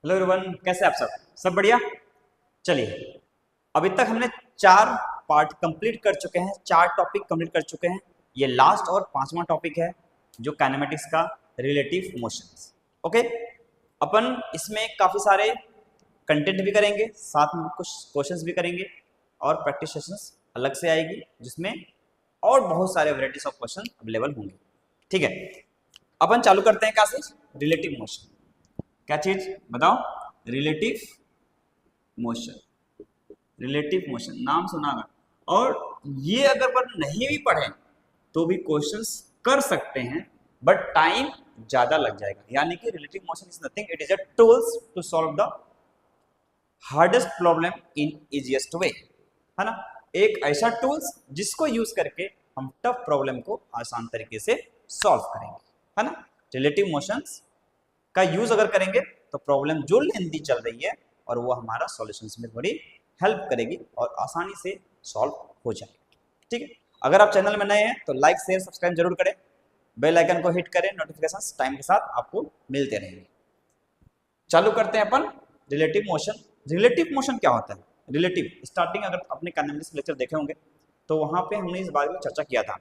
Hello everyone, कैसे आप सब बढ़िया। चलिए, अभी तक हमने 4 पार्ट कंप्लीट कर चुके हैं, 4 टॉपिक कंप्लीट कर चुके हैं। ये लास्ट और 5वां टॉपिक है जो काइनेमेटिक्स का रिलेटिव मोशंस। ओके, अपन इसमें काफ़ी सारे कंटेंट भी करेंगे, साथ में कुछ क्वेश्चंस भी करेंगे और प्रैक्टिस सेशंस अलग से आएगी जिसमें और बहुत सारे वैराइटीज ऑफ क्वेश्चन अवेलेबल होंगे। ठीक है, अपन चालू करते हैं क्या से रिलेटिव मोशन। क्या चीज बताओ? Relative motion. रिलेटिव मोशन नाम सुना होगा। और ये अगर अपन नहीं भी पढ़े तो भी क्वेश्चंस कर सकते हैं, बट टाइम ज्यादा लग जाएगा। यानी कि relative motion is nothing, it is a tools to solve the hardest problem in easiest way, है ना। एक ऐसा टूल्स जिसको यूज करके हम टफ प्रॉब्लम को आसान तरीके से सॉल्व करेंगे, है ना। रिलेटिव मोशंस का यूज अगर करेंगे तो प्रॉब्लम जो लेंदी चल रही है और वो हमारा सॉल्यूशंस में थोड़ी हेल्प करेगी और आसानी से सॉल्व हो जाएगी। ठीक है, अगर आप चैनल में नए हैं तो लाइक शेयर सब्सक्राइब जरूर करें, बेल आइकन को हिट करें, नोटिफिकेशंस टाइम के साथ आपको मिलते रहेंगे। चालू करते हैं अपन रिलेटिव मोशन। रिलेटिव मोशन क्या होता है? रिलेटिव स्टार्टिंग अगर अपने काइनेमेटिक्स लेक्चर देखे होंगे तो वहां पे हमने इस बारे में चर्चा किया था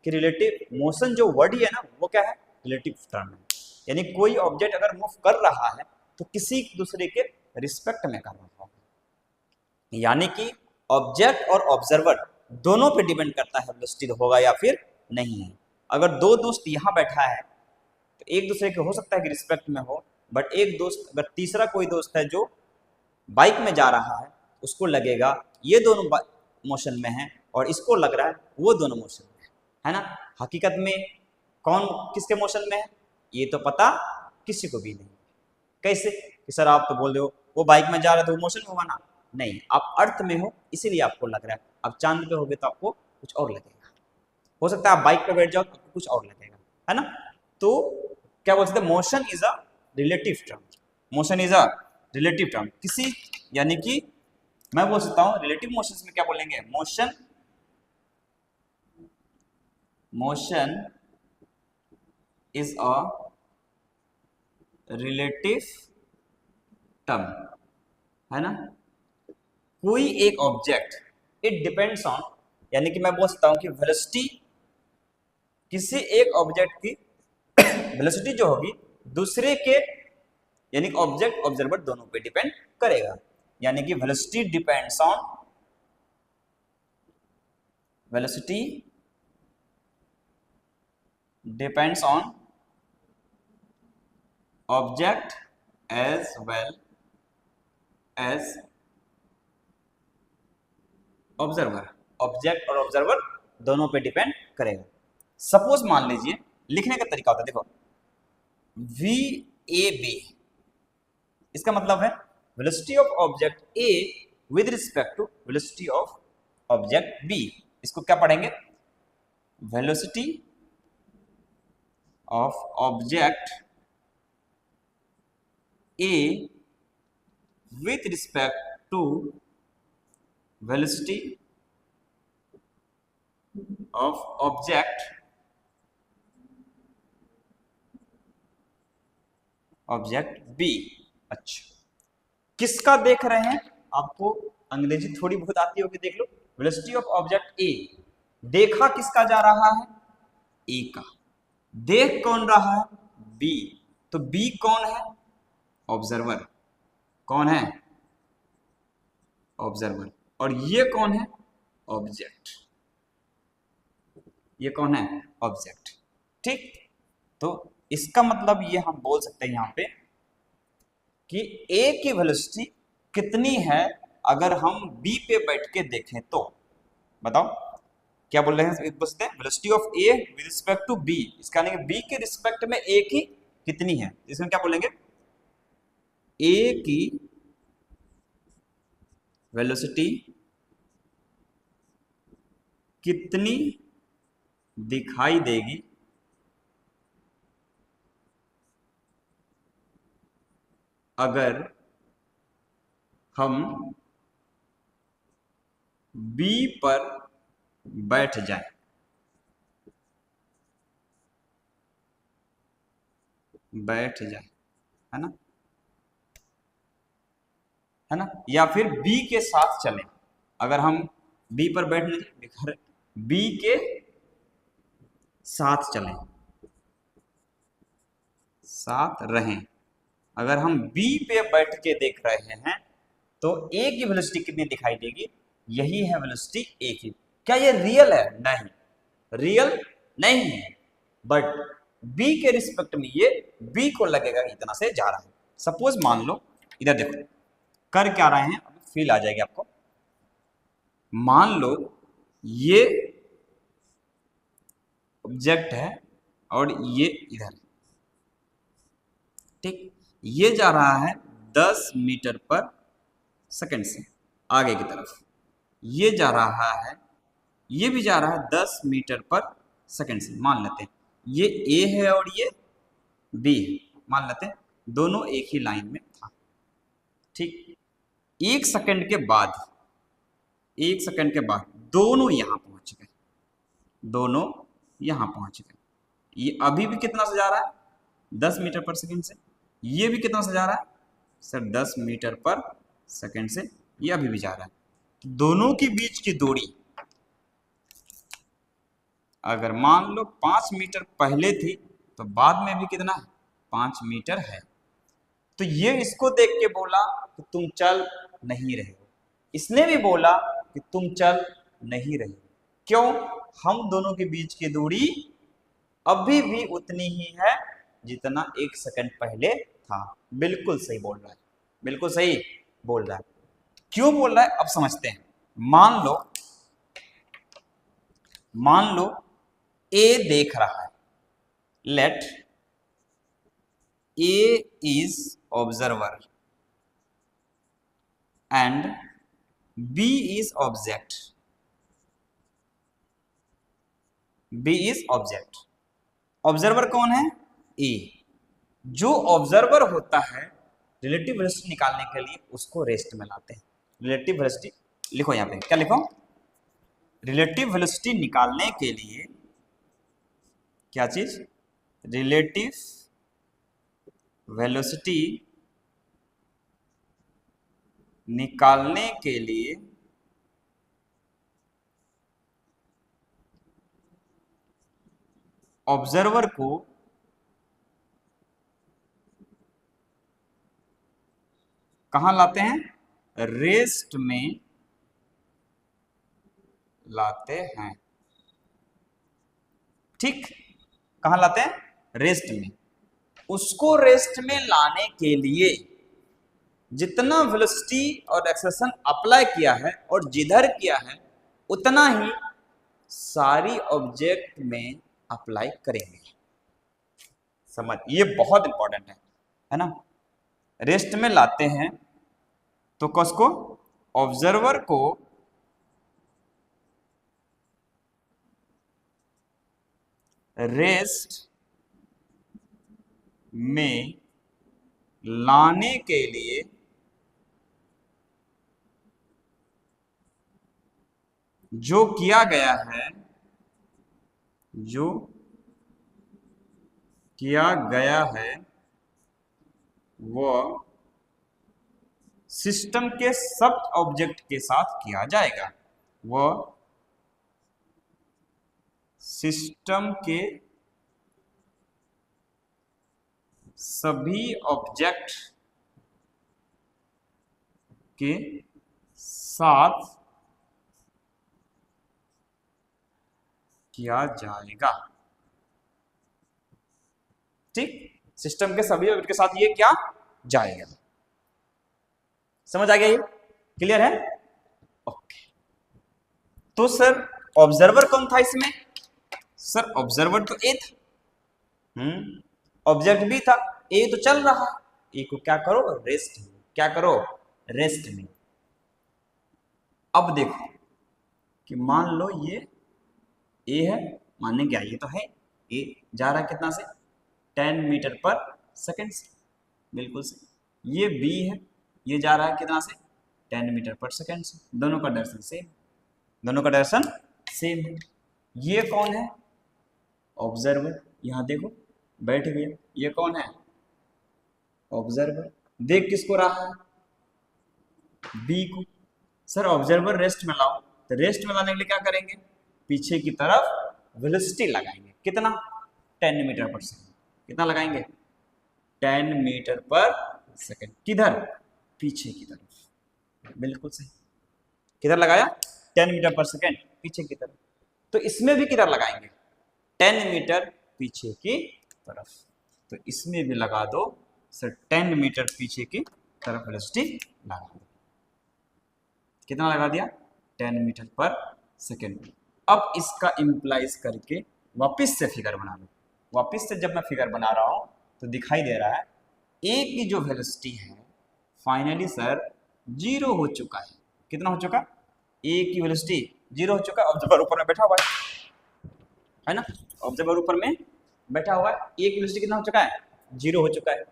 कि रिलेटिव मोशन जो वर्ड ही है ना, वो क्या है? रिलेटिव टर्म है। यानी कोई ऑब्जेक्ट अगर मूव कर रहा है तो किसी दूसरे के रिस्पेक्ट में कर रहा है। यानी कि ऑब्जेक्ट और ऑब्जर्वर दोनों पे डिपेंड करता है वेलोसिटी होगा या फिर नहीं है। अगर दो दोस्त यहाँ बैठा है तो एक दूसरे के हो सकता है कि रिस्पेक्ट में हो, बट एक दोस्त अगर तीसरा कोई दोस्त है जो बाइक में जा रहा है, उसको लगेगा ये दोनों मोशन में है और इसको लग रहा है वो दोनों मोशन में है ना। हकीकत में कौन किसके मोशन में है ये तो पता किसी को भी नहीं। कैसे कि सर आप तो बोल रहे हो वो बाइक में जा रहा था, वो मोशन में होगा ना। नहीं, आप अर्थ में हो इसीलिए आपको लग रहा है। अब चांद पे होगे तो आपको कुछ और लगेगा। हो सकता है आप बाइक पे बैठ जाओ तो कुछ और लगेगा, है ना। तो क्या बोल सकते हैं, motion is a relative term. Motion is a relative term किसी, यानी कि मैं बोल सकता हूं रिलेटिव मोशन में क्या बोलेंगे, motion motion is a relative term, है ना। कोई एक ऑब्जेक्ट, इट डिपेंड्स ऑन, यानी कि मैं बोल सकता हूं कि वेलोसिटी किसी एक ऑब्जेक्ट की वेलोसिटी जो होगी दूसरे के, यानी कि ऑब्जेक्ट ऑब्जर्वर दोनों पे डिपेंड करेगा। यानी कि velocity depends on velocity depends on object as well as observer. Object और ऑब्जर्वर दोनों पे डिपेंड करेगा। सपोज मान लीजिए, लिखने का तरीका होता है, देखो वी ए बी, इसका मतलब है velocity of object a with respect to velocity of object b. इसको क्या पढ़ेंगे? Velocity of object a with respect to velocity of object b. अच्छा, किसका देख रहे हैं? आपको अंग्रेजी थोड़ी बहुत आती होगी, देख लो। वेलोसिटी ऑफ ऑब्जेक्ट ए, देखा किसका जा रहा है? ए का। देख कौन रहा है? बी। तो बी कौन है? ऑब्जर्वर। कौन है? ऑब्जर्वर। और ये कौन है? ऑब्जेक्ट। ये कौन है? ऑब्जेक्ट। ठीक, तो इसका मतलब ये हम बोल सकते हैं यहां पे कि ए की वेलोसिटी कितनी है अगर हम बी पे बैठ के देखें तो। बताओ क्या बोल रहे हैं? पूछते हैं velocity of A with respect to b, इसका यानी कि बी के रिस्पेक्ट में ए की कितनी है, इसमें क्या बोलेंगे? ए की वेलोसिटी कितनी दिखाई देगी अगर हम बी पर बैठ जाए। बैठ जाए, है ना। है ना, या फिर बी के साथ चलें। अगर हम बी पर बैठने बी के साथ चलें, साथ रहें, अगर हम बी पे बैठ के देख रहे हैं तो ए की वेलोसिटी कितनी दिखाई देगी, यही है वेलोसिटी ए की। क्या ये रियल है? नहीं, रियल नहीं है, बट बी के रिस्पेक्ट में ये बी को लगेगा इतना से जा रहा है। सपोज मान लो, इधर देखो कर क्या रहे हैं, अब फील आ जाएगी आपको। मान लो ये ऑब्जेक्ट है और ये इधर, ठीक, ये जा रहा है 10 मीटर पर सेकंड से आगे की तरफ, ये जा रहा है, ये भी जा रहा है 10 मीटर पर सेकंड से। मान लेते हैं ये ए है और ये बी है, मान लेते हैं दोनों एक ही लाइन में था, ठीक। एक सेकंड के बाद, एक सेकंड के बाद दोनों यहां पहुंच गए, दोनों यहां पहुंच गए। ये अभी भी कितना से जा रहा है, 10 मीटर पर सेकंड से। ये भी कितना से जा रहा है सर, 10 मीटर पर सेकंड से। ये अभी भी जा रहा है। दोनों के बीच की दूरी अगर मान लो 5 मीटर पहले थी तो बाद में भी कितना है, 5 मीटर है। तो ये इसको देख के बोला कि तुम चल नहीं रहे हो, इसने भी बोला कि तुम चल नहीं रहे हो। क्यों? हम दोनों के बीच की दूरी अभी भी उतनी ही है जितना एक सेकंड पहले था। बिल्कुल सही बोल रहा है, बिल्कुल सही बोल रहा है। क्यों बोल रहा है अब समझते हैं। मान लो ए देख रहा है, let a is observer and b is object, b is object. Observer कौन है? ए। जो ऑब्जर्वर होता है रिलेटिव वेलोसिटी निकालने के लिए उसको रेस्ट में लाते हैं। रिलेटिव वेलोसिटी लिखो, यहां पे क्या लिखो, रिलेटिव वेलोसिटी निकालने के लिए क्या चीज, रिलेटिव वेलोसिटी निकालने के लिए ऑब्जर्वर को कहां लाते हैं, रेस्ट में लाते हैं, ठीक। कहां लाते हैं? रेस्ट में। उसको रेस्ट में लाने के लिए जितना वेलोसिटी और एक्सेलरेशन अप्लाई किया है और जिधर किया है उतना ही सारी ऑब्जेक्ट में अप्लाई करेंगे। समझ, ये बहुत इंपॉर्टेंट है ना। रेस्ट में लाते हैं तो किसको, ऑब्जर्वर को रेस्ट में लाने के लिए जो किया गया है, जो किया गया है वो सिस्टम के सब ऑब्जेक्ट के साथ किया जाएगा। वो सिस्टम के सभी ऑब्जेक्ट के साथ किया जाएगा, ठीक। सिस्टम के सभी ऑब्जेक्ट के साथ ये क्या जाएगा। समझ आ गया? ये क्लियर है? ओके। तो सर ऑब्जर्वर कौन था इसमें? सर ऑब्जर्वर तो ए था, ऑब्जेक्ट भी था, ए तो चल रहा है। ए को क्या करो, रेस्ट में। क्या करो, रेस्ट में। अब देखो कि मान लो ये ए है, माने क्या, ये तो है, ए जा रहा है कितना से, 10 मीटर पर सेकंड से, बिल्कुल से। ये बी है, ये जा रहा है कितना से, 10 मीटर पर सेकंड से। दोनों का डायरेक्शन सेम, दोनों का डायरेक्शन सेम है। ये कौन है, ऑब्जर्वर। यहां देखो बैठ गया, ये कौन है, ऑब्जर्वर। देख किसको रहा है, बी को। सर ऑब्जर्वर रेस्ट में लाओ, तो रेस्ट में लाने के लिए क्या करेंगे, पीछे की तरफ वेलोसिटी लगाएंगे, कितना 10 मीटर पर सेकेंड। कितना लगाएंगे 10 मीटर पर सेकेंड, किधर पीछे की तरफ, बिल्कुल सही। किधर लगाया 10 मीटर पर सेकेंड पीछे की तरफ। तो इसमें भी किधर लगाएंगे 10 मीटर पीछे की तरफ, तो इसमें भी लगा दो सर 10 मीटर पीछे की तरफ वेलोसिटी लगा दो। कितना लगा दिया 10 मीटर पर सेकेंड। अब इसका इंप्लाइज करके वापस से फिगर बना लो। वापस से जब मैं फिगर बना रहा हूं तो दिखाई दे रहा है ए की जो वेलोसिटी है फाइनली सर 0 हो चुका है। कितना हो चुका, ए की वेलोसिटी 0 हो चुका। ऑब्जर्वर ऊपर में बैठा हुआ है ना, ऑब्जर्वर ऊपर में बैठा हुआ है, ए की वेलोसिटी कितना हो चुका है 0 हो चुका है,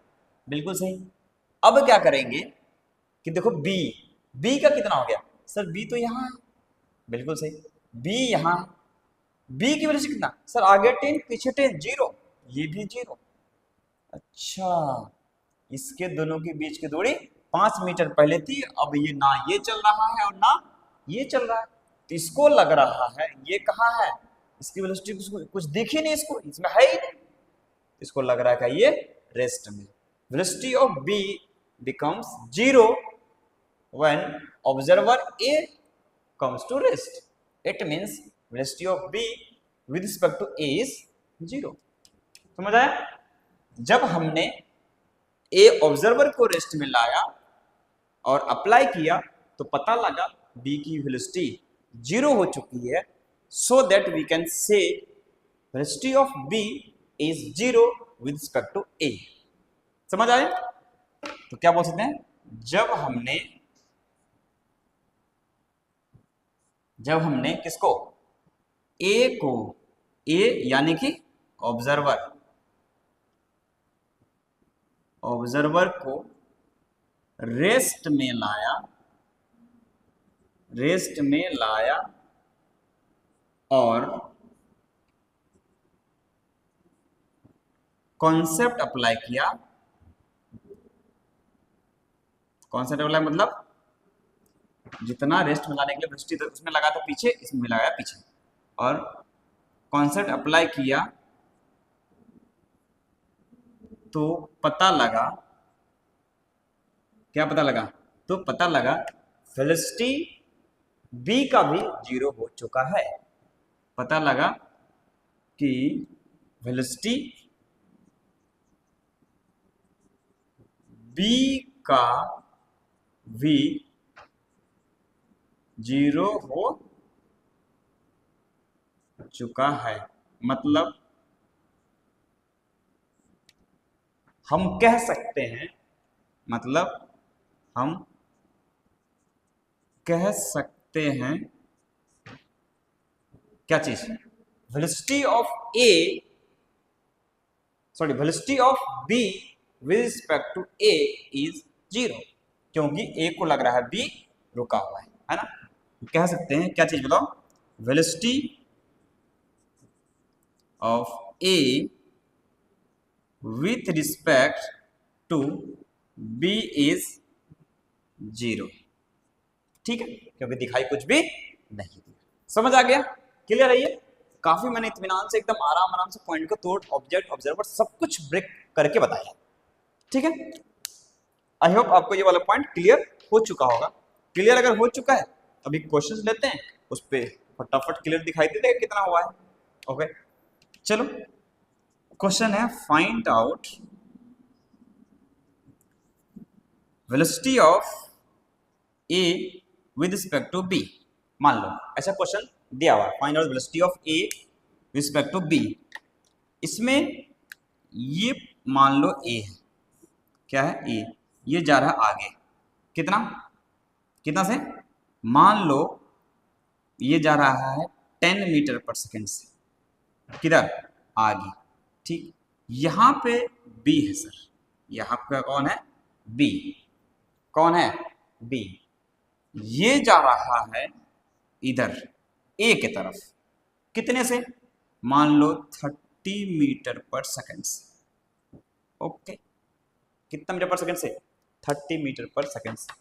बिल्कुल सही। अब क्या करेंगे कि देखो बी का कितना हो गया सर, बी तो यहाँ है, बिल्कुल सही, बी यहाँ है। बी की वेलोसिटी कितना सर, आगे 10 पीछे 10, 0, ये भी 0। अच्छा, इसके दोनों के बीच की दूरी 5 मीटर पहले थी, अब ये ना ये चल रहा है और ना ये चल रहा है, तो इसको लग रहा है ये कहाँ है, इसकी वेलोसिटी कुछ दिख ही नहीं, इसको इसमें है ही नहीं, इसको लग रहा है कि ये रेस्ट में। Velocity of b becomes 0 when observer A comes to rest. It means velocity of B with respect to A is 0. समझ आया? जब हमने A ऑब्जर्वर को रेस्ट में लाया और अप्लाई किया तो पता लगा B की वेलोसिटी 0 हो चुकी है, so that we can say velocity of B is 0 with respect to A. समझ आया? तो क्या बोल सकते हैं, जब हमने किसको ए को, ए यानी कि ऑब्जर्वर को रेस्ट में लाया और कॉन्सेप्ट अप्लाई किया। कॉन्सेप्ट अप्लाई मतलब जितना रेस्ट में लाने के लिए वेलोसिटी उसमें लगा था पीछे, इसमें लगाया पीछे, और कॉन्सेप्ट अप्लाई किया तो पता लगा, क्या पता लगा, तो पता लगा वेलोसिटी बी का भी 0 हो चुका है। पता लगा कि वेलोसिटी बी का भी 0 हो चुका है। मतलब हम कह सकते हैं, क्या चीज, velocity of b with respect to a is 0, क्योंकि ए को लग रहा है बी रुका हुआ है ना। कह सकते हैं क्या चीज बताओ, velocity of a with respect to b is 0, ठीक है, क्योंकि दिखाई कुछ भी नहीं दिया। समझ आ गया, क्लियर है ये? काफी मैंने इत्मीनान से एकदम आराम से पॉइंट को तोड़, ऑब्जेक्ट ऑब्जर्वर सब कुछ ब्रेक करके बताया, ठीक है। आई होप आपको ये वाला पॉइंट क्लियर हो चुका होगा। क्लियर अगर हो चुका है अभी क्वेश्चंस लेते हैं, उस पर फटाफट क्लियर दिखाई दे देगा कितना हुआ है। ओके चलो, क्वेश्चन है find out velocity of A with respect to b. मान लो ऐसा क्वेश्चन दिया हुआ, find out velocity of A with respect to b. इसमें ये मान लो ए है, क्या है ए, ये जा रहा है आगे, कितना से, मान लो ये जा रहा है 10 मीटर पर सेकेंड से, किधर आगे, ठीक। यहां पे बी है सर, यहां पे कौन है बी, कौन है बी, ये जा रहा है इधर ए के तरफ, कितने से, मान लो 30 मीटर पर सेकेंड से। ओके, कितना मीटर पर सेकेंड से, 30 मीटर पर सेकेंड से।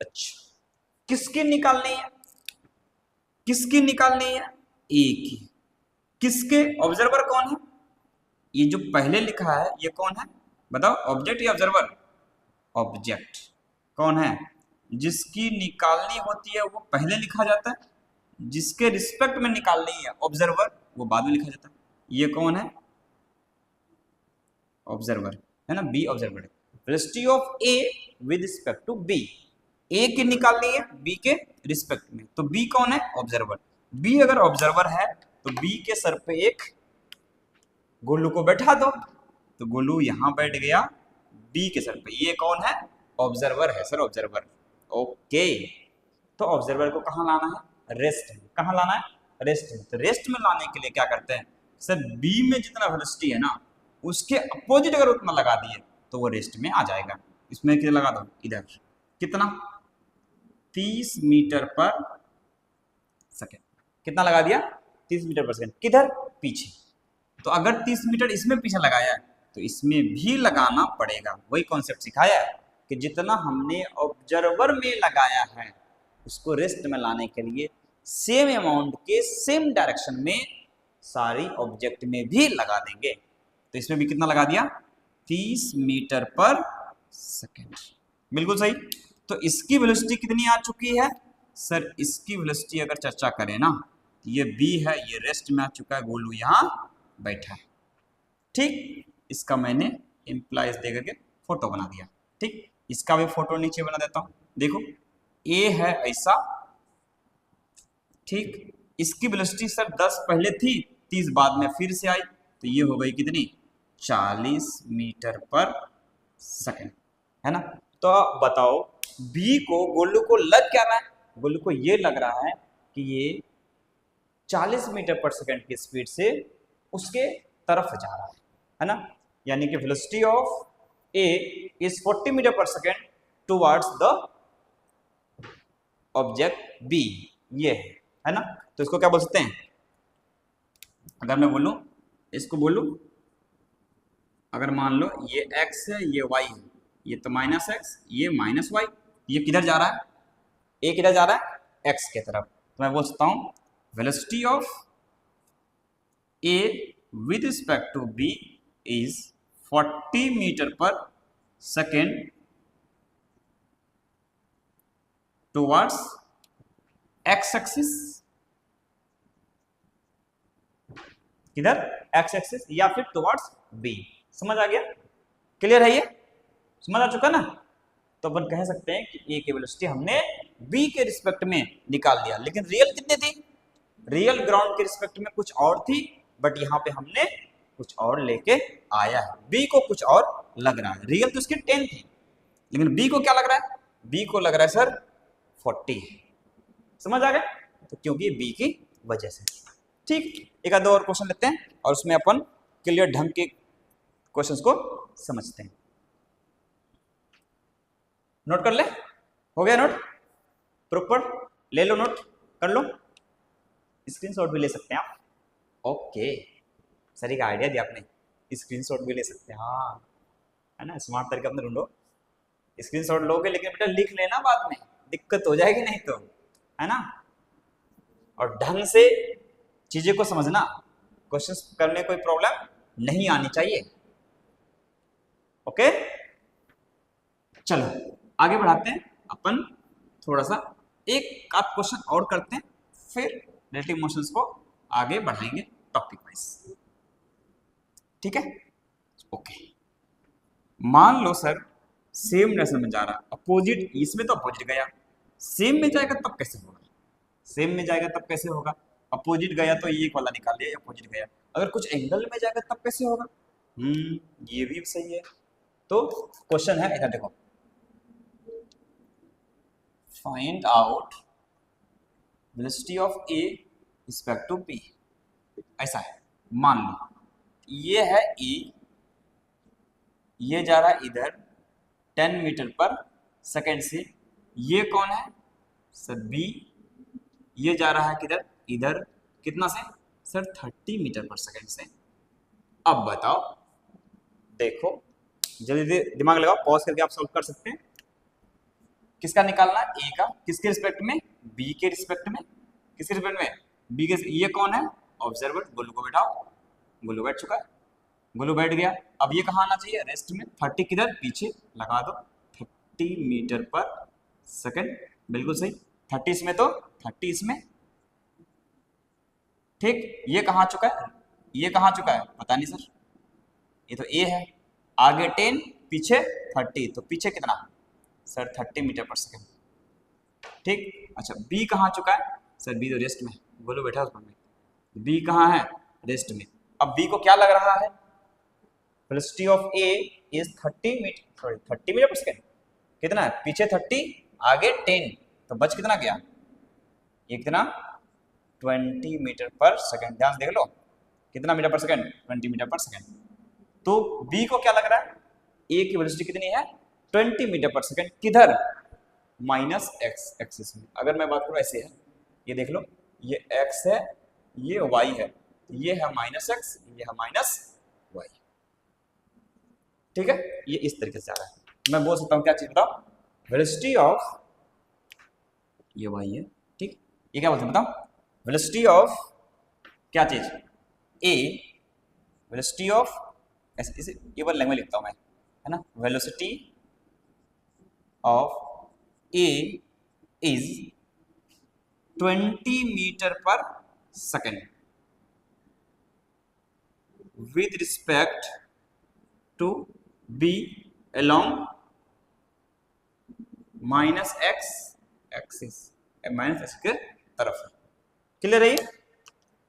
अच्छा, किसकी निकालनी है? किसकी निकालनी है? ए की। किसके? ऑब्जर्वर कौन है? ये जो पहले लिखा है ये कौन है बताओ? ऑब्जेक्ट या ऑब्जर्वर? ऑब्जेक्ट। कौन है? जिसकी निकालनी होती है वो पहले लिखा जाता है, जिसके रिस्पेक्ट में निकालनी है ऑब्जर्वर वो बाद में लिखा जाता है। ये कौन है? ऑब्जर्वर है ना, बी ऑब्जर्वर है। Velocity of A with respect to B, A की निकालनी है बी के रिस्पेक्ट में, तो बी कौन है? ऑब्जर्वर। बी अगर ऑब्जर्वर है तो बी के सर पे एक गोलू को बैठा दो, तो गोलू यहां बैठ गया बी के सर पे। ये कौन है? ऑब्जर्वर है सर, ऑब्जर्वर। ओके, तो ऑब्जर्वर को कहां लाना है? रेस्ट में। कहां लाना है? रेस्ट में। तो रेस्ट में लाने के लिए क्या करते हैं सर? बी में जितना वेलोसिटी है ना उसके अपोजिट अगर उतना लगा दिए तो वो रेस्ट में आ जाएगा। इसमें कितना लगा दो? इधर कितना? 30 मीटर पर सेकेंड। कितना लगा दिया? 30 मीटर पर सेकेंड। किधर? पीछे। तो अगर 30 मीटर इसमें पीछे लगाया है तो इसमें भी लगाना पड़ेगा। वही कॉन्सेप्ट सिखाया है कि जितना हमने ऑब्जर्वर में लगाया है उसको रेस्ट में लाने के लिए सेम अमाउंट के सेम डायरेक्शन में सारी ऑब्जेक्ट में भी लगा देंगे। तो इसमें भी कितना लगा दिया? 30 मीटर पर सेकेंड। बिल्कुल सही। तो इसकी वेलोसिटी कितनी आ चुकी है सर? इसकी वेलोसिटी अगर चर्चा करें ना, ये बी है, ये रेस्ट में आ चुका है, गोलू यहाँ बैठा है। ठीक, इसका मैंने इम्प्लाइज दे करके फोटो बना दिया। ठीक, इसका भी फोटो नीचे बना देता हूं। देखो ए है ऐसा, ठीक, इसकी वेलोसिटी सर 10 पहले थी, 30 बाद में फिर से आई, तो ये हो गई कितनी? 40 मीटर पर सेकेंड, है ना। तो बताओ बी को, गोलू को लग क्या रहा है? गोलू को ये लग रहा है कि ये 40 मीटर पर सेकेंड की स्पीड से उसके तरफ जा रहा है ना। यानी कि velocity of A is 40 metre per second towards the object B, ये है ना। तो इसको क्या बोल सकते हैं? अगर मैं बोलूं, इसको बोलूं, अगर मान लो ये x है, ये y है, ये तो -x, ये -y, ये किधर जा रहा है? ए किधर जा रहा है? x के तरफ। तो मैं बोल सकता हूं velocity of A with respect to b is 40 metre per second towards x axis, किधर? x एक्सिस, या फिर टुवर्ड्स b। समझ आ गया? क्लियर है? ये समझ आ चुका ना। तो अपन कह सकते हैं कि ए की वेलोसिटी हमने बी के रिस्पेक्ट में निकाल लिया, लेकिन रियल कितनी थी? रियल ग्राउंड के रिस्पेक्ट में कुछ और थी, बट यहाँ पे हमने कुछ और लेके आया है। बी को कुछ और लग रहा है, रियल तो उसकी 10 थी, लेकिन बी को क्या लग रहा है? बी को लग रहा है सर 40। समझ आ गया? तो क्योंकि बी की वजह से। ठीक, एक आधा और क्वेश्चन लेते हैं और उसमें अपन क्लियर ढंग के क्वेश्चंस को समझते हैं। नोट कर ले? हो गया नोट? प्रॉपर ले लो, नोट कर लो, स्क्रीनशॉट भी ले सकते हैं आप। ओके, सही का आइडिया दिया आपने, स्क्रीनशॉट भी ले सकते हैं। हाँ, है ना, स्मार्ट तरीका अपने ढूंढो। स्क्रीनशॉट लोगे लेकिन बेटा लिख लेना, बाद में दिक्कत हो जाएगी नहीं तो, है ना। और ढंग से चीजें को समझना, क्वेश्चंस करने कोई प्रॉब्लम नहीं आनी चाहिए। ओके, चलो आगे बढ़ाते हैं अपन, थोड़ा सा एक आध क्वेश्चन और करते हैं, फिर रिलेटिव मोशंस को आगे बढ़ाएंगे टॉपिक वाइज। ठीक है? ओके, मान लो सर सेम डायरेक्शन में जा रहा, अपोजिट, इसमें तो अपोजिट गया, सेम में जाएगा तब कैसे होगा? सेम में जाएगा तब कैसे होगा? अपोजिट गया तो ये वाला निकाल लिया, अपोजिट गया। अगर कुछ एंगल में जाएगा तब कैसे होगा? ये भी सही है। तो क्वेश्चन है इधर देखो, find out velocity of A respect to b. ऐसा है, मान लो ये है ए, ये जा रहा है इधर 10 मीटर पर सेकेंड से, ये कौन है सर? बी, ये जा रहा है किधर? इधर, कितना से सर? 30 मीटर पर सेकेंड से। अब बताओ, देखो जल्दी दिमाग लगाओ, पॉज करके आप सॉल्व कर सकते हैं। किसका निकालना है? ए का। किसके रिस्पेक्ट में? बी के रिस्पेक्ट में। किसके रिस्पेक्ट में? बी के। ये कौन है? ऑब्जर्वर। गोलू को बैठाओ। गोलू बैठ चुका है, गोलू बैठ गया। अब ये कहाँ आना चाहिए? रेस्ट में। 30 किधर? पीछे लगा दो। 30 मीटर पर सेकेंड, बिल्कुल सही। 30 इसमें तो 30 इसमें, ठीक। ये कहाँ चुका है? ये कहाँ चुका है? पता नहीं सर, ये तो ए है। आगे 10, पीछे 30, तो पीछे कितना सर? 30 मीटर पर सेकेंड, ठीक। अच्छा, बी कहाँ चुका है सर? बी तो रेस्ट में, बोलो बैठा उस पर। बी कहाँ है? रेस्ट में। अब बी को क्या लग रहा है? Velocity of A is 30 metre per second. कितना है? पीछे 30, आगे 10, तो बच कितना गया? ये कितना? 20 मीटर पर सेकेंड। ध्यान देख लो, कितना metre per second? 20 metre per second. तो बी को क्या लग रहा है? ए की वेलोसिटी कितनी है? 20 मीटर पर सेकेंड। किधर? माइनस एक्स एक्सिस में। अगर मैं बात करूं ऐसे है, ये देख लो, ये एक्स है, ये वाई है, ये है माइनस एक्स, ये है माइनस वाई, ठीक है। ये इस तरीके से आ रहा है। मैं बोल सकता हूं क्या चीज बताओ? वेलोसिटी ऑफ, ये वाई है, ठीक। ये क्या बोलते हैं बताओ? वेलोसिटी ऑफ क्या चीज? ए, वेलोसिटी ऑफ, इसे ये वाला लैंग्वेज लिखता हूं मैं, है ना। Velocity of A is 20 metre per second with respect to b along minus x axis, minus x के तरफ। क्लियर है ये?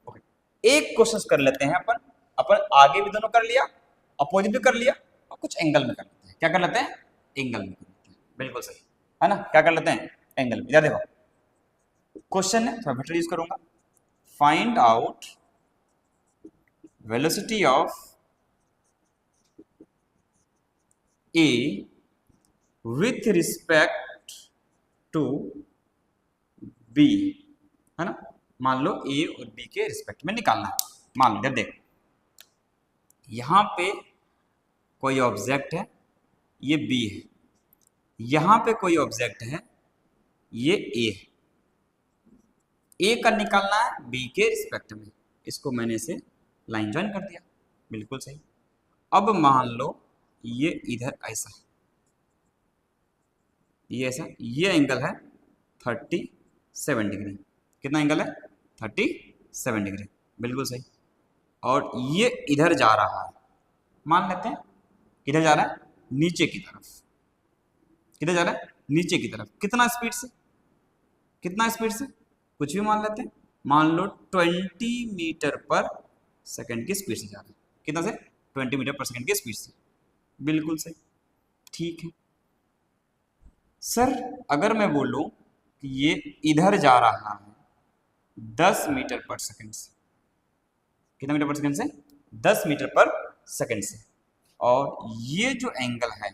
ओके, एक क्वेश्चन कर लेते हैं अपन। अपन आगे भी दोनों कर लिया, अपोजिट भी कर लिया, और कुछ एंगल में कर लेते हैं। क्या कर लेते हैं? एंगल में कर लेते हैं, बिल्कुल सही है ना। क्या कर लेते हैं? एंगल में। इधर देखो, क्वेश्चन है, थोड़ा बेटर यूज करूंगा। Find out velocity of a with respect to b, है ना। मान लो ए और बी के रिस्पेक्ट में निकालना है। मान लो, जब देख, यहां पे कोई ऑब्जेक्ट है, ये बी है, यहां पे कोई ऑब्जेक्ट है, ये ए है। ए का निकालना है बी के रिस्पेक्ट में। इसको मैंने इसे लाइन ज्वाइन कर दिया, बिल्कुल सही। अब मान लो ये इधर ऐसा है, ये ऐसा, ये एंगल है 37 डिग्री। कितना एंगल है? 37 डिग्री, बिल्कुल सही। और ये इधर जा रहा है, मान लेते हैं किधर जा रहा है? नीचे की तरफ। किधर जा रहा है? नीचे की तरफ। कितना स्पीड से? कितना स्पीड से? कुछ भी मान लेते हैं। मान लो 20 मीटर पर सेकंड की स्पीड से जा रहा है। कितना से? 20 मीटर पर सेकंड की स्पीड से, बिल्कुल सही, ठीक है। सर अगर मैं बोलूं कि ये इधर जा रहा है 10 मीटर पर सेकंड से, कितना मीटर पर सेकंड से? 10 मीटर पर सेकंड से, और ये जो एंगल है,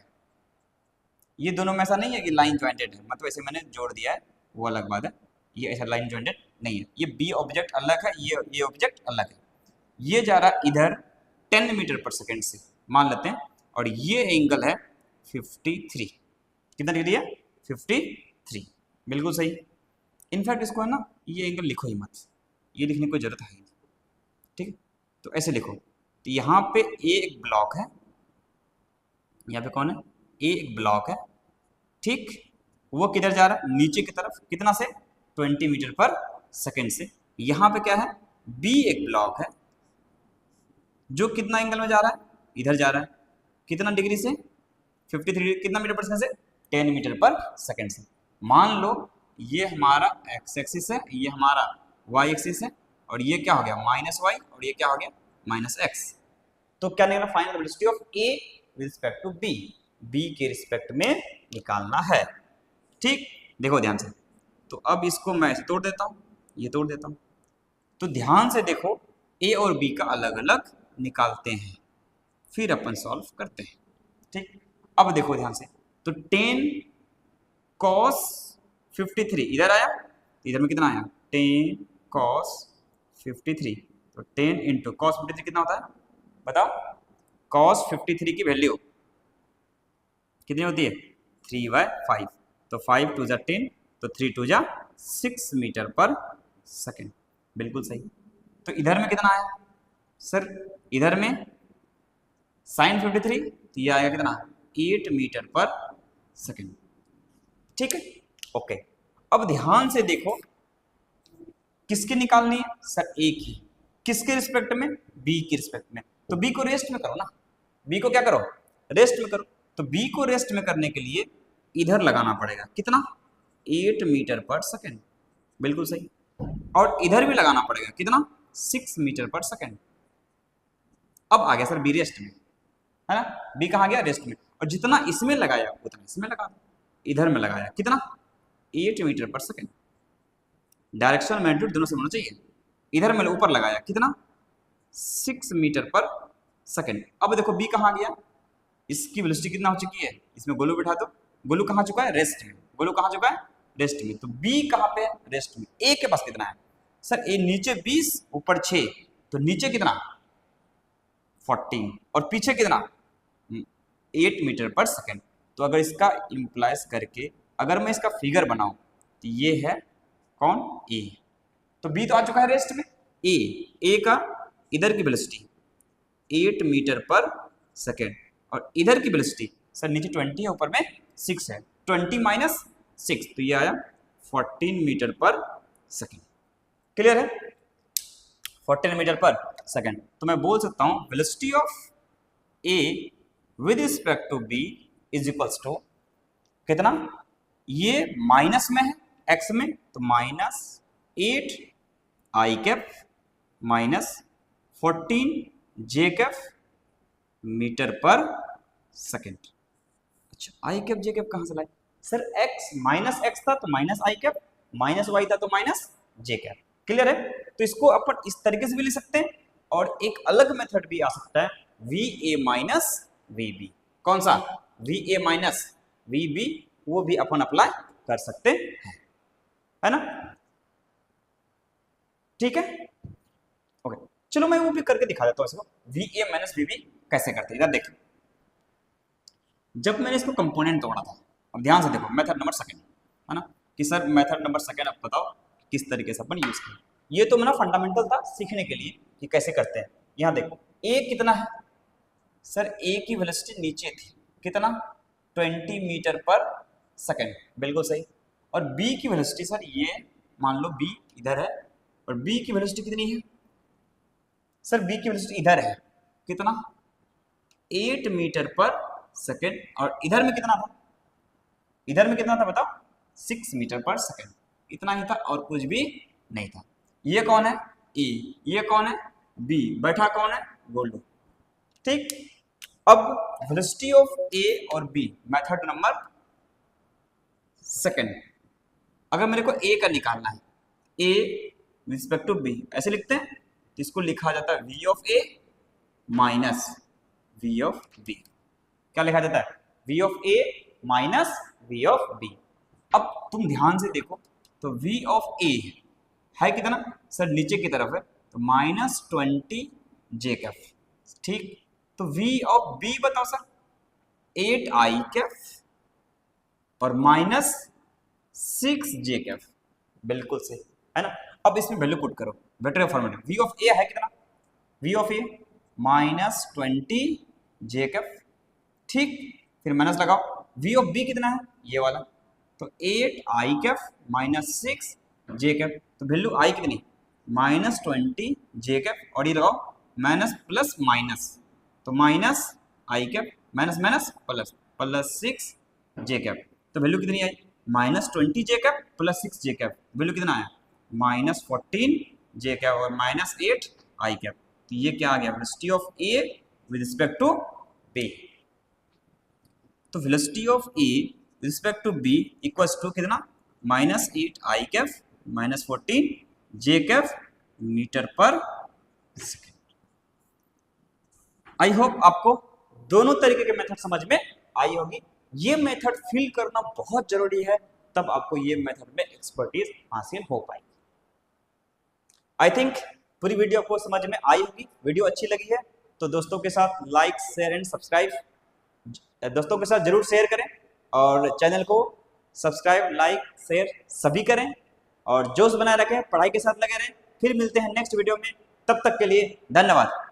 ये दोनों में ऐसा नहीं है कि लाइन ज्वाइंटेड है, मतलब ऐसे मैंने जोड़ दिया है, वो अलग बात है। ये ऐसा लाइन ज्वाइंटेड नहीं है। ये बी ऑब्जेक्ट अलग है, ये ऑब्जेक्ट अलग है। ये जा रहा है इधर 10 मीटर पर सेकंड से, मान लेते हैं, और ये एंगल है 53। कितना डिग्री है? 53, बिल्कुल सही। इनफैक्ट इसको है ना, ये एंगल लिखो ही मत, ये लिखने की कोई जरूरत है नहीं, ठीक है। तो ऐसे लिखो। तो यहाँ पे ए एक ब्लॉक है, यहाँ पे कौन है? ए एक ब्लॉक है, ठीक। वो किधर जा रहा है? नीचे की तरफ। कितना से? 20 मीटर पर सेकंड से। यहाँ पे क्या है? बी एक ब्लॉक है, जो कितना एंगल में जा रहा है? इधर जा रहा है। कितना डिग्री से? 53। कितना मीटर पर सेकंड से? 10 मीटर पर सेकंड से। मान लो ये हमारा एक्स एक्सिस है, ये हमारा वाई एक्सिस है, और ये क्या हो गया? माइनस वाई, और ये क्या हो गया? Minus x. तो क्या निकालना? Find the velocity of A with respect to b, b के रिस्पेक्ट में निकालना है, ठीक। देखो ध्यान से, तो अब इसको मैं ऐसे तोड़ देता हूं, ये तोड़ देता हूं। तो ध्यान से देखो, ए और बी का अलग अलग निकालते हैं, फिर अपन सॉल्व करते हैं, ठीक। अब देखो ध्यान से, तो 10 cos 53 इधर आया, इधर में कितना आया? 10 cos 53। तो 10 इंटू कॉस 53 कितना होता है बताओ? cos 53 की वैल्यू कितनी होती है? 3/5। तो 5 टू जा 10, तो 3 टू जा 6 मीटर पर सेकेंड, बिल्कुल सही। तो इधर में कितना आया सर, इधर में sin 53, तो ये आएगा कितना 8 मीटर पर सेकेंड, ठीक है, ओके। अब ध्यान से देखो, किसकी निकालनी है सर, ए की, किसके रिस्पेक्ट में, बी की रिस्पेक्ट में, तो बी को रेस्ट में करो ना, बी को क्या करो, रेस्ट में करो। तो बी को रेस्ट में करने के लिए इधर लगाना पड़ेगा कितना, 8 मीटर पर सेकेंड, बिल्कुल सही, और इधर भी लगाना पड़ेगा कितना, 6 मीटर पर सेकेंड। अब आ गया सर बी रेस्ट में, है ना, बी कहाँ गया, रेस्ट में, और जितना इसमें लगाया उतना इसमें लगा दो, इधर में लगाया कितना, 8 metre per second, direction magnitude दोनों से होना चाहिए, इधर में ऊपर लगाया कितना, 6 मीटर पर सेकेंड। अब देखो बी कहाँ गया, इसकी वेलोसिटी कितना हो चुकी है, इसमें गोलू बैठा दो, गोलू कहाँ चुका है, रेस्ट में, गोलू कहाँ चुका है, रेस्ट में, तो बी कहाँ पे है, रेस्ट में। ए के पास कितना है सर, ए नीचे 20 ऊपर 6, तो नीचे कितना 14 और पीछे कितना 8 मीटर पर सेकेंड। तो अगर इसका इम्प्लाइज करके अगर मैं इसका फिगर बनाऊं तो ये है कौन, ए, तो बी तो आ चुका है रेस्ट में, ए का इधर की वेलोसिटी 8 मीटर पर सेकेंड, और इधर की वेलोसिटी सर नीचे 20 है ऊपर में 6 है, 20 माइनस 6, तो ये आया 14 मीटर पर सेकेंड, क्लियर है, 14 मीटर पर सेकेंड। तो मैं बोल सकता हूं velocity of A with respect to b is equals to कितना, ये माइनस में है एक्स में, तो minus 8 i cap minus 14 j cap metre per second. अच्छा आई कैप जे कैप कहां से लाए सर, एक्स माइनस एक्स था तो माइनस आई कैप, माइनस वाई था तो माइनस जे कैप, क्लियर है। तो इसको अपन इस तरीके से भी लिख सकते हैं, और एक अलग मेथड भी आ सकता है, v a minus v b, कौन सा, v a minus v b, वो भी अपन अप्लाई कर सकते हैं, है ना, ठीक है, ओके। चलो मैं वो भी करके दिखा देता हूं इसको, v a minus v b कैसे करते हैं, इधर देखो, जब मैंने इसको कंपोनेंट तोड़ा था, अब ध्यान से देखो मेथड नंबर सेकंड, है ना, कि सर मेथड नंबर सेकंड अब बताओ किस तरीके से अपन यूज करें। ये तो मेरा फंडामेंटल था सीखने के लिए कि कैसे करते हैं। यहाँ देखो ए कितना है सर, ए की वेलोसिटी नीचे थी कितना 20 मीटर पर सेकेंड, बिल्कुल सही, और बी की वेलोसिटी सर ये मान लो बी इधर है, और बी की वेलोसिटी कितनी है सर, बी की वेलोसिटी इधर है कितना 8 मीटर पर सेकेंड, और इधर में कितना था, इधर में कितना था बताओ 6 मीटर पर सेकेंड, इतना ही था और कुछ भी नहीं था। ये कौन है ए, ये कौन है बी, बैठा कौन है गोल्डो, ठीक। अब वेलोसिटी ऑफ ए और बी मेथड नंबर सेकेंड, अगर मेरे को ए का निकालना है, ए रिस्पेक्ट टू बी ऐसे लिखते हैं, तो इसको लिखा जाता है v of a minus v of b, क्या लिखा जाता है, v of a minus v of b. अब तुम ध्यान से देखो, तो v ऑफ a है कितना सर, नीचे की तरफ है, तो माइनस 20 जे कैफ, ठीक। तो v ऑफ b बताओ सर 8 आई कैफ और माइनस 6 जे कैफ, बिल्कुल सही है ना। अब इसमें वैल्यू पुट करो, better format, v of a है कितना, v of a minus 20 J Kaif, ठीक, फिर माइनस लगाओ, v ऑफ b कितना है ये वाला, तो 8 I cap minus 6 J cap, तो वैल्यू आई कितनी माइनस 20 जे कैफ, और ये लगाओ माइनस प्लस माइनस, तो minus I cap minus minus plus plus 6 J cap, तो वैल्यू कितनी आई minus 20 J cap plus 6 J cap, value कितना आया माइनस 14 जे कैफ और माइनस 8 आई कैफ। तो ये क्या आ गया velocity of A with respect to B, तो velocity of A respect to B equals to कितना minus 8 I cap minus 14 J cap metre per second. I hope आपको दोनों तरीके के मेथड समझ में आई होगी। ये मेथड फिल करना बहुत जरूरी है, तब आपको ये मेथड में एक्सपर्टीज हासिल हो पाएगी। आई थिंक पूरी वीडियो आपको समझ में आई होगी। वीडियो अच्छी लगी है तो दोस्तों के साथ लाइक शेयर एंड सब्सक्राइब दोस्तों के साथ जरूर शेयर करें, और चैनल को सब्सक्राइब, लाइक, शेयर सभी करें और जोश बनाए रखें, पढ़ाई के साथ लगे रहें। फिर मिलते हैं नेक्स्ट वीडियो में, तब तक के लिए धन्यवाद।